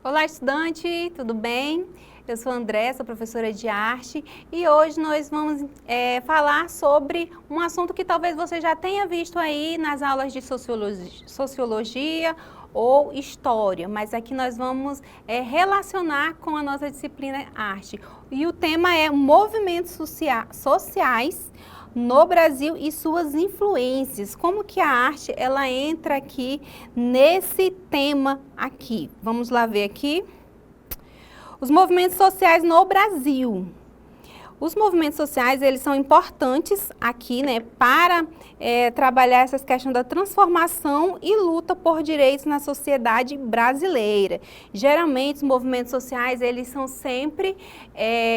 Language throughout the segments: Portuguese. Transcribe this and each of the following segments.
Olá, estudante, tudo bem? Eu sou a André, sou professora de arte e hoje nós vamos falar sobre um assunto que talvez você já tenha visto aí nas aulas de sociologia ou história, mas aqui nós vamos relacionar com a nossa disciplina arte. E o tema é movimentos sociais no Brasil e suas influências. Como que a arte ela entra aqui nesse tema aqui? Vamos lá ver aqui. Os movimentos sociais no Brasil. Os movimentos sociais, eles são importantes aqui, né, para trabalhar essas questões da transformação e luta por direitos na sociedade brasileira. Geralmente, os movimentos sociais, eles são sempre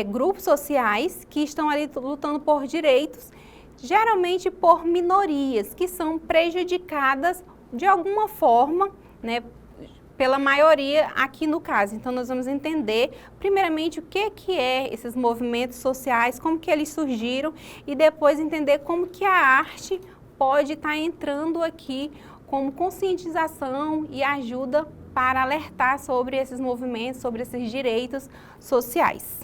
grupos sociais que estão ali lutando por direitos, geralmente por minorias, que são prejudicadas de alguma forma, né, pela maioria aqui no caso. Então, nós vamos entender, primeiramente, o que é esses movimentos sociais, como que eles surgiram e depois entender como que a arte pode estar entrando aqui como conscientização e ajuda para alertar sobre esses movimentos, sobre esses direitos sociais.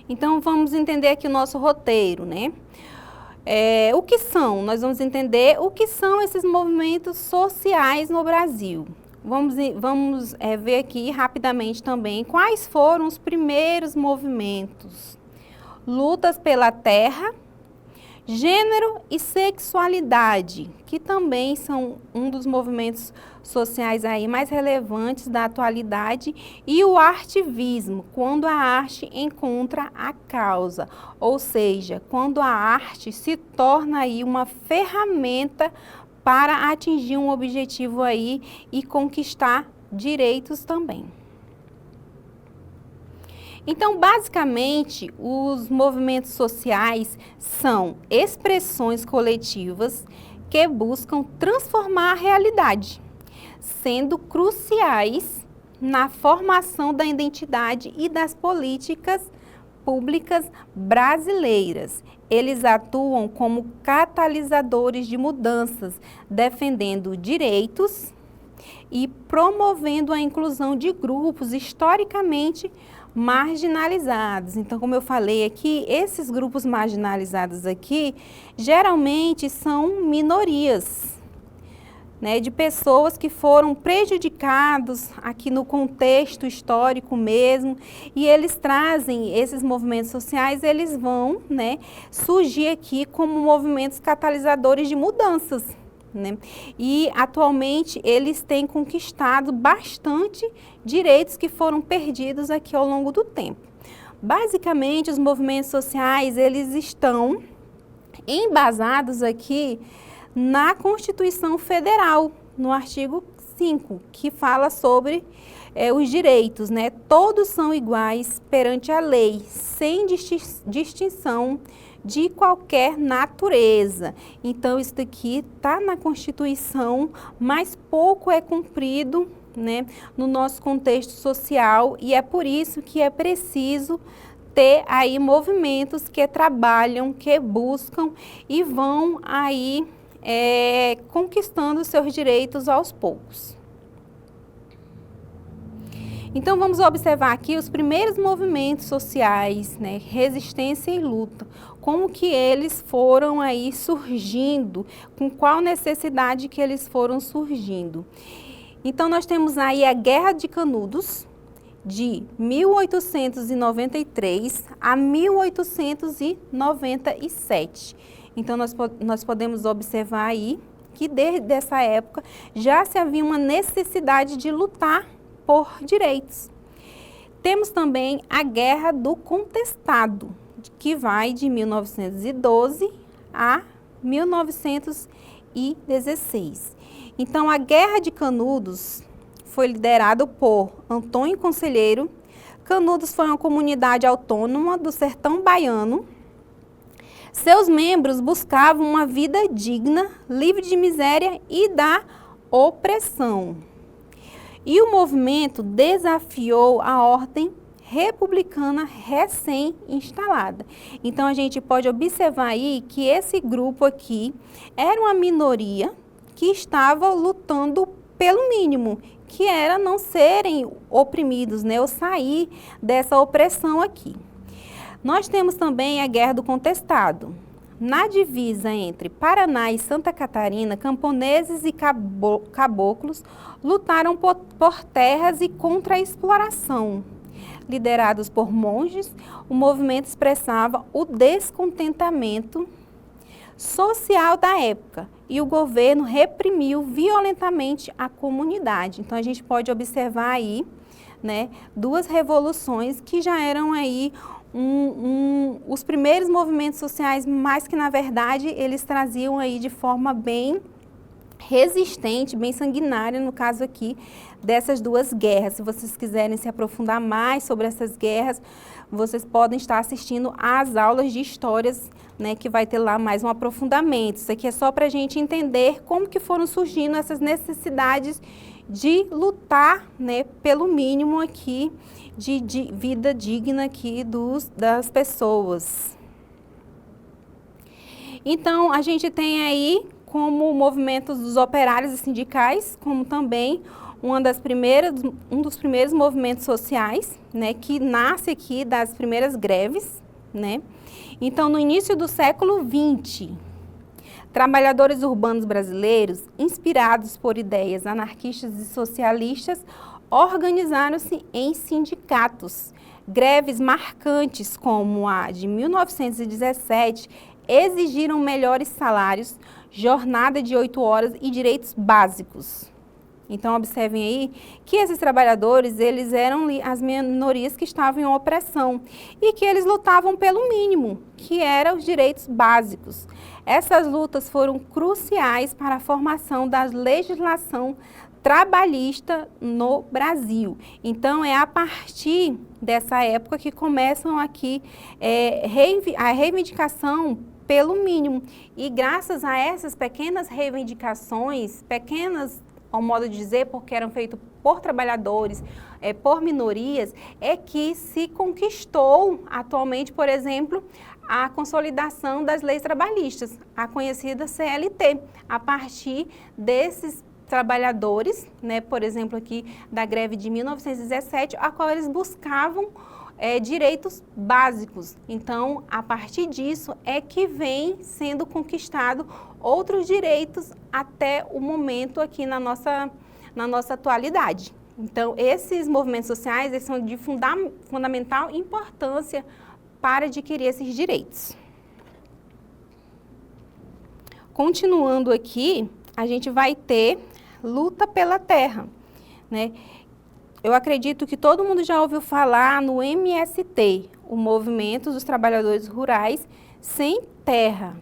Então, vamos entender aqui o nosso roteiro, né? O que são? Nós vamos entender o que são esses movimentos sociais no Brasil. Vamos ver aqui rapidamente também quais foram os primeiros movimentos. Lutas pela terra, gênero e sexualidade, que também são um dos movimentos sociais aí mais relevantes da atualidade, e o artivismo, quando a arte encontra a causa, ou seja, quando a arte se torna aí uma ferramenta para atingir um objetivo aí e conquistar direitos também. Então, basicamente, os movimentos sociais são expressões coletivas que buscam transformar a realidade, sendo cruciais na formação da identidade e das políticas públicas brasileiras. Eles atuam como catalisadores de mudanças, defendendo direitos e promovendo a inclusão de grupos historicamente marginalizados. Então, como eu falei aqui, esses grupos marginalizados aqui, geralmente são minorias, né, de pessoas que foram prejudicados aqui no contexto histórico mesmo, e eles trazem esses movimentos sociais, eles vão, né, surgir aqui como movimentos catalisadores de mudanças, né? E atualmente eles têm conquistado bastante direitos que foram perdidos aqui ao longo do tempo. Basicamente, os movimentos sociais, eles estão embasados aqui na Constituição Federal, no artigo 5, que fala sobre os direitos, né? Todos são iguais perante a lei, sem distinção de qualquer natureza. Então, isso daqui está na Constituição, mas pouco é cumprido, né, no nosso contexto social, e é por isso que é preciso ter aí movimentos que trabalham, que buscam e vão aí conquistando seus direitos aos poucos. Então, vamos observar aqui os primeiros movimentos sociais, né, resistência e luta, como que eles foram aí surgindo, com qual necessidade que eles foram surgindo. Então, nós temos aí a Guerra de Canudos, de 1893 a 1897. Então, nós podemos observar aí que desde essa época já se havia uma necessidade de lutar por direitos. Temos também a Guerra do Contestado, que vai de 1912 a 1916. Então, a Guerra de Canudos foi liderada por Antônio Conselheiro. Canudos foi uma comunidade autônoma do sertão baiano. Seus membros buscavam uma vida digna, livre de miséria e da opressão. E o movimento desafiou a ordem republicana recém-instalada. Então, a gente pode observar aí que esse grupo aqui era uma minoria que estavam lutando pelo mínimo, que era não serem oprimidos, né, ou sair dessa opressão aqui. Nós temos também a Guerra do Contestado. Na divisa entre Paraná e Santa Catarina, camponeses e caboclos lutaram por terras e contra a exploração. Liderados por monges, o movimento expressava o descontentamento social da época e o governo reprimiu violentamente a comunidade. Então a gente pode observar aí, né, duas revoluções que já eram aí os primeiros movimentos sociais, mas que na verdade eles traziam aí de forma bem resistente, bem sanguinária, no caso aqui, dessas duas guerras. Se vocês quiserem se aprofundar mais sobre essas guerras, vocês podem estar assistindo às aulas de histórias, né, que vai ter lá mais um aprofundamento. Isso aqui é só para a gente entender como que foram surgindo essas necessidades de lutar, né, pelo mínimo aqui, de vida digna aqui das pessoas. Então, a gente tem aí como movimentos dos operários e sindicais, como também um dos primeiros movimentos sociais, né, que nasce aqui das primeiras greves, né? Então, no início do século XX, trabalhadores urbanos brasileiros, inspirados por ideias anarquistas e socialistas, organizaram-se em sindicatos. Greves marcantes, como a de 1917, exigiram melhores salários, jornada de 8 horas e direitos básicos. Então, observem aí que esses trabalhadores, eles eram as minorias que estavam em opressão e que eles lutavam pelo mínimo, que eram os direitos básicos. Essas lutas foram cruciais para a formação da legislação trabalhista no Brasil. Então, é a partir dessa época que começam aqui a reivindicação pelo mínimo. E graças a essas pequenas reivindicações, pequenas ao modo de dizer, porque eram feitos por trabalhadores, por minorias, é que se conquistou atualmente, por exemplo, a consolidação das leis trabalhistas, a conhecida CLT, a partir desses trabalhadores, né, por exemplo, aqui da greve de 1917, a qual eles buscavam direitos básicos. Então, a partir disso é que vem sendo conquistado outros direitos até o momento aqui na nossa atualidade. Então, esses movimentos sociais, eles são de fundamental importância para adquirir esses direitos. Continuando aqui, a gente vai ter luta pela terra, né? Eu acredito que todo mundo já ouviu falar no MST, o Movimento dos Trabalhadores Rurais Sem Terra.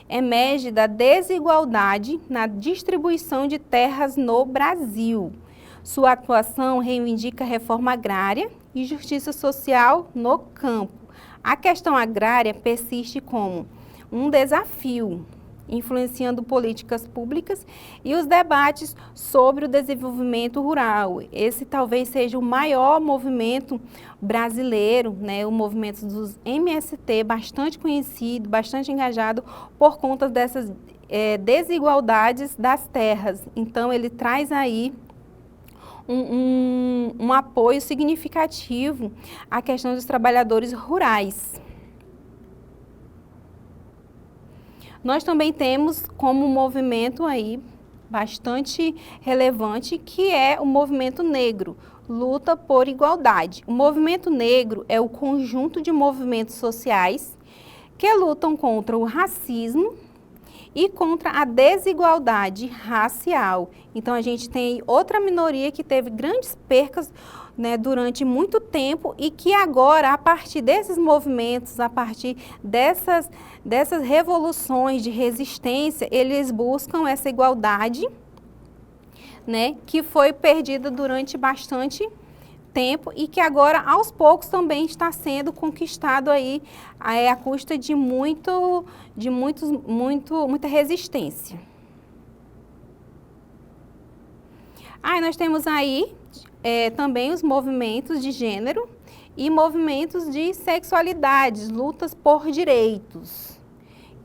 Emerge da desigualdade na distribuição de terras no Brasil. Sua atuação reivindica reforma agrária e justiça social no campo. A questão agrária persiste como um desafio, influenciando políticas públicas e os debates sobre o desenvolvimento rural. Esse talvez seja o maior movimento brasileiro, né, o movimento dos MST, bastante conhecido, bastante engajado por conta dessas desigualdades das terras. Então, ele traz aí um apoio significativo à questão dos trabalhadores rurais. Nós também temos como movimento aí bastante relevante, que é o movimento negro, luta por igualdade. O movimento negro é o conjunto de movimentos sociais que lutam contra o racismo e contra a desigualdade racial. Então, a gente tem outra minoria que teve grandes percas, né, durante muito tempo e que agora, a partir desses movimentos, a partir dessas revoluções de resistência, eles buscam essa igualdade, né, que foi perdida durante bastante tempo e que agora, aos poucos, também está sendo conquistado aí à custa de muita resistência. Nós temos aí também os movimentos de gênero e movimentos de sexualidade, lutas por direitos,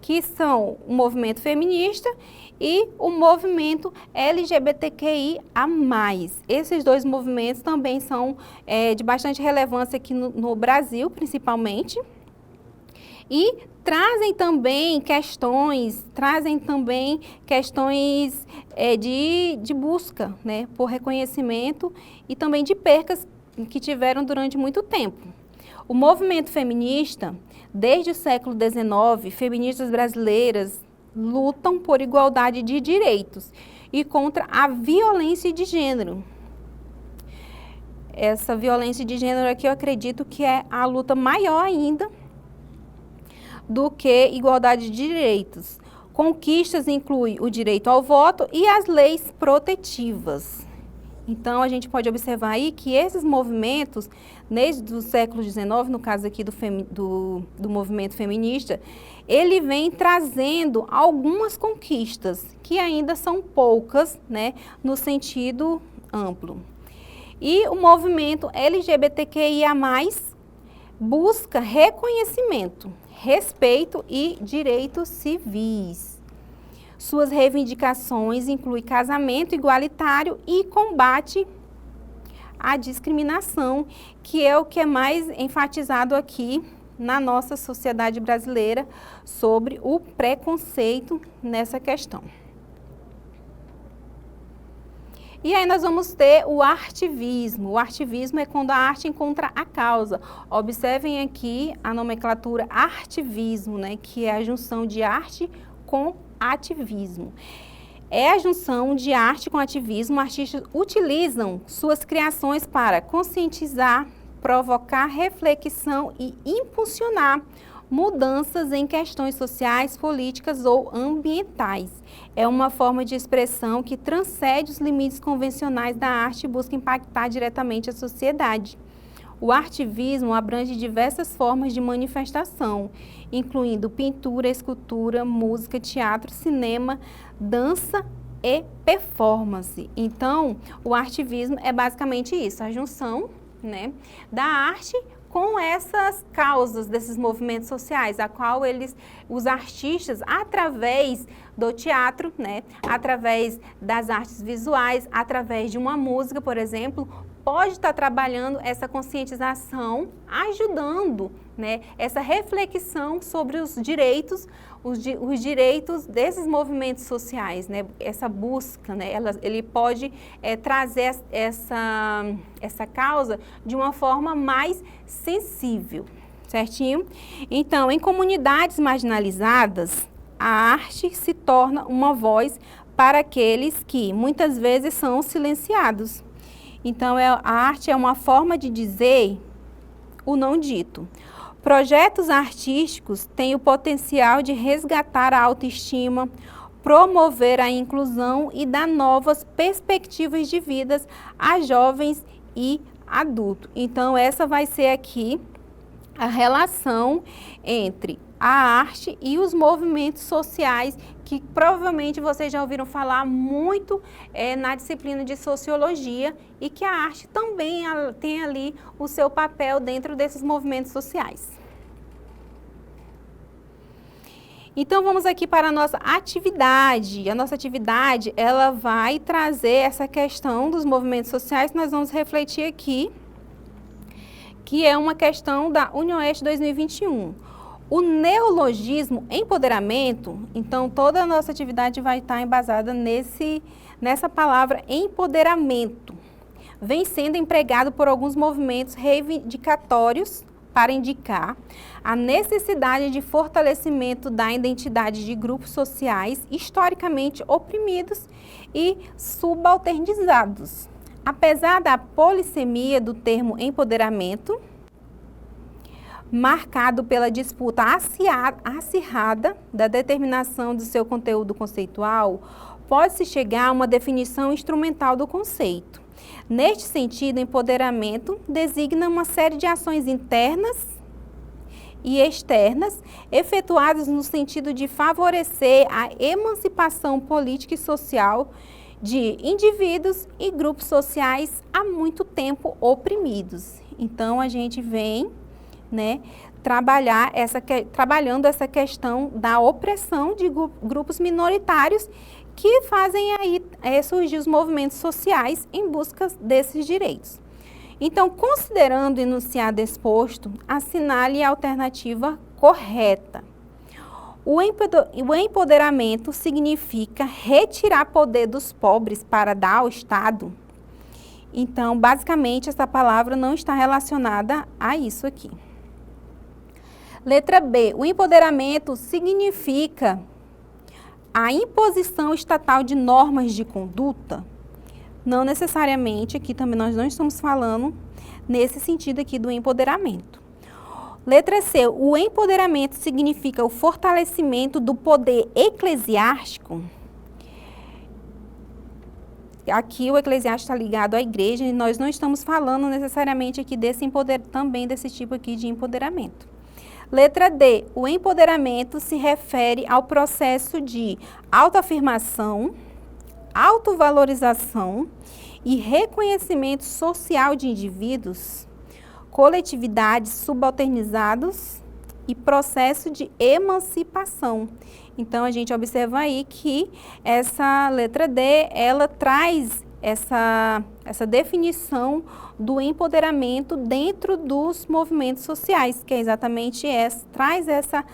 que são o movimento feminista e o movimento LGBTQIA+. Esses dois movimentos também são de bastante relevância aqui no Brasil, principalmente, e trazem também questões de busca, né, por reconhecimento e também de percas que tiveram durante muito tempo. O movimento feminista, desde o século XIX, feministas brasileiras lutam por igualdade de direitos e contra a violência de gênero. Essa violência de gênero aqui eu acredito que é a luta maior ainda do que igualdade de direitos. Conquistas incluem o direito ao voto e as leis protetivas. Então, a gente pode observar aí que esses movimentos, desde o século XIX, no caso aqui do movimento feminista, ele vem trazendo algumas conquistas, que ainda são poucas, né, no sentido amplo. E o movimento LGBTQIA+, busca reconhecimento, respeito e direitos civis. Suas reivindicações incluem casamento igualitário e combate à discriminação, que é o que é mais enfatizado aqui na nossa sociedade brasileira sobre o preconceito nessa questão. E aí nós vamos ter o artivismo. O artivismo é quando a arte encontra a causa. Observem aqui a nomenclatura artivismo, né, que é a junção de arte com ativismo. É a junção de arte com ativismo. Artistas utilizam suas criações para conscientizar, provocar reflexão e impulsionar mudanças em questões sociais, políticas ou ambientais. É uma forma de expressão que transcende os limites convencionais da arte e busca impactar diretamente a sociedade. O artivismo abrange diversas formas de manifestação, incluindo pintura, escultura, música, teatro, cinema, dança e performance. Então, o artivismo é basicamente isso, a junção, né, da arte com essas causas desses movimentos sociais, a qual os artistas, através do teatro, né, através das artes visuais, através de uma música, por exemplo, pode estar trabalhando essa conscientização, ajudando, né, essa reflexão sobre os direitos desses movimentos sociais, né, essa busca, né, ele pode trazer essa causa de uma forma mais sensível, certinho? Então, em comunidades marginalizadas, a arte se torna uma voz para aqueles que muitas vezes são silenciados. Então, a arte é uma forma de dizer o não dito. Projetos artísticos têm o potencial de resgatar a autoestima, promover a inclusão e dar novas perspectivas de vidas a jovens e adultos. Então, essa vai ser aqui a relação entre a arte e os movimentos sociais, que provavelmente vocês já ouviram falar muito na disciplina de sociologia, e que a arte também tem ali o seu papel dentro desses movimentos sociais. Então, vamos aqui para a nossa atividade. A nossa atividade, ela vai trazer essa questão dos movimentos sociais que nós vamos refletir aqui, que é uma questão da UniOeste 2021. O neologismo empoderamento, então toda a nossa atividade vai estar embasada nessa palavra empoderamento. Vem sendo empregado por alguns movimentos reivindicatórios para indicar a necessidade de fortalecimento da identidade de grupos sociais historicamente oprimidos e subalternizados. Apesar da polissemia do termo empoderamento, marcado pela disputa acirrada da determinação do seu conteúdo conceitual, pode-se chegar a uma definição instrumental do conceito. Neste sentido, empoderamento designa uma série de ações internas e externas efetuadas no sentido de favorecer a emancipação política e social de indivíduos e grupos sociais há muito tempo oprimidos. Então, a gente vem, né, trabalhando essa questão da opressão de grupos minoritários que fazem aí surgir os movimentos sociais em busca desses direitos. Então, considerando o enunciado exposto, assinale a alternativa correta. O empoderamento significa retirar poder dos pobres para dar ao Estado. Então, basicamente, essa palavra não está relacionada a isso aqui. Letra B, o empoderamento significa a imposição estatal de normas de conduta. Não necessariamente, aqui também nós não estamos falando nesse sentido aqui do empoderamento. Letra C, o empoderamento significa o fortalecimento do poder eclesiástico. Aqui o eclesiástico está ligado à igreja e nós não estamos falando necessariamente aqui também desse tipo aqui de empoderamento. Letra D, o empoderamento se refere ao processo de autoafirmação, autovalorização e reconhecimento social de indivíduos, coletividades subalternizados e processo de emancipação. Então, a gente observa aí que essa letra D, ela traz essa definição do empoderamento dentro dos movimentos sociais, que é exatamente traz essa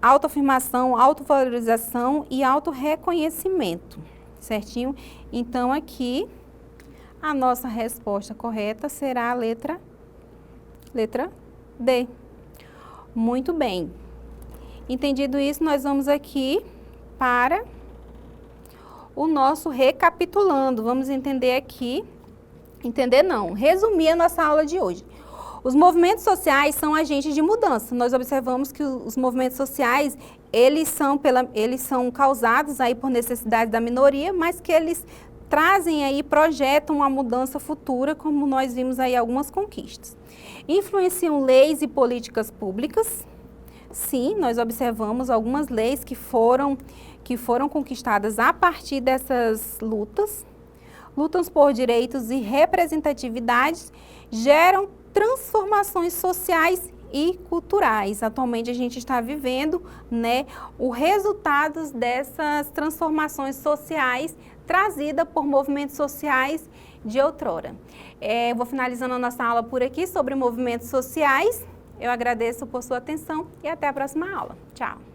autoafirmação, autovalorização e autorreconhecimento, certinho? Então, aqui, a nossa resposta correta será a letra D. Muito bem. Entendido isso, nós vamos aqui para o nosso recapitulando. Vamos entender aqui, resumir a nossa aula de hoje. Os movimentos sociais são agentes de mudança. Nós observamos que os movimentos sociais, eles são causados aí por necessidade da minoria, mas que eles trazem aí, projetam uma mudança futura, como nós vimos aí algumas conquistas. Influenciam leis e políticas públicas. Sim, nós observamos algumas leis que foram conquistadas a partir dessas lutas. Lutas por direitos e representatividades geram transformações sociais e culturais. Atualmente a gente está vivendo, os resultados dessas transformações sociais trazida por movimentos sociais de outrora. Vou finalizando a nossa aula por aqui sobre movimentos sociais. Eu agradeço por sua atenção e até a próxima aula. Tchau!